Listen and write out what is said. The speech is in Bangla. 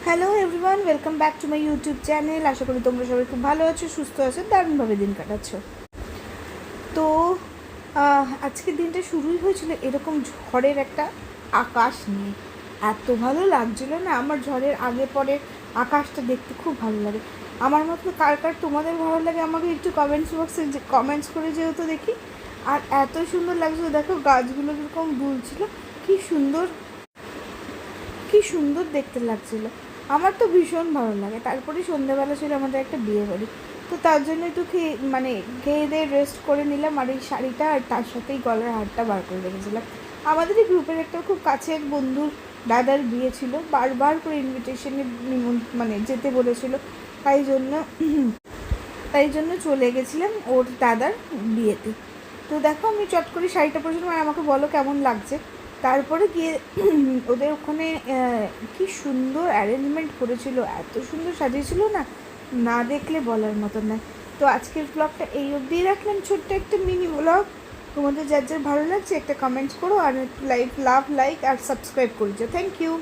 Hello everyone, welcome back to my YouTube channel. আশা করি তোমরা সবাই খুব ভালো আছো, সুস্থ আছো, দারুণভাবে দিন কাটাচ্ছ। তো আজকের দিনটা শুরুই হয়েছিল এরকম ঝড়ের একটা আকাশ নিয়ে। এত ভালো লাগছিলো না, আমার ঝড়ের আগে পরে আকাশটা দেখতে খুব ভালো লাগে। আমার মতো কার কার তোমাদের ভালো লাগে আমাকে একটু কমেন্টস বক্সে কমেন্টস করে যেহেতু দেখি। আর এত সুন্দর লাগছিলো, দেখো গাছগুলো কীরকম দুলছিল, কী সুন্দর কী সুন্দর দেখতে লাগছিলো। আমার তো ভীষণ ভালো লাগে। তারপরে সন্ধ্যেবেলা ছিল আমাদের একটা বিয়ে বাড়ি, তো তার জন্য একটু খেয়ে দিয়ে রেস্ট করে নিলাম। আর এই শাড়িটা আর তার সাথেই গলার হারটা বার করে রেখেছিলাম। আমাদের এই গ্রুপের একটা খুব কাছের বন্ধুর দাদার বিয়ে ছিল, বারবার করে ইনভিটেশনে মানে যেতে বলেছিল, তাই জন্য চলে গেছিলাম ওর দাদার বিয়েতে। তো দেখো আমি চট করে শাড়িটা পরেছিলাম, আর আমাকে বলো কেমন লাগছে। তারপরে গিয়ে ওদের ওখানে কি সুন্দর অ্যারেঞ্জমেন্ট করেছিল, এত সুন্দর সাজিয়েছিল না, না দেখলে বলার মতো নয়। তো আজকের ব্লগটা এই অবধিই রাখলাম, ছোট্ট একটা মিনি ব্লগ। তোমাদের যার যার ভালো লাগছে একটা কমেন্টস করো, আর একটু লাইক আর সাবস্ক্রাইব করে যাও। Thank you.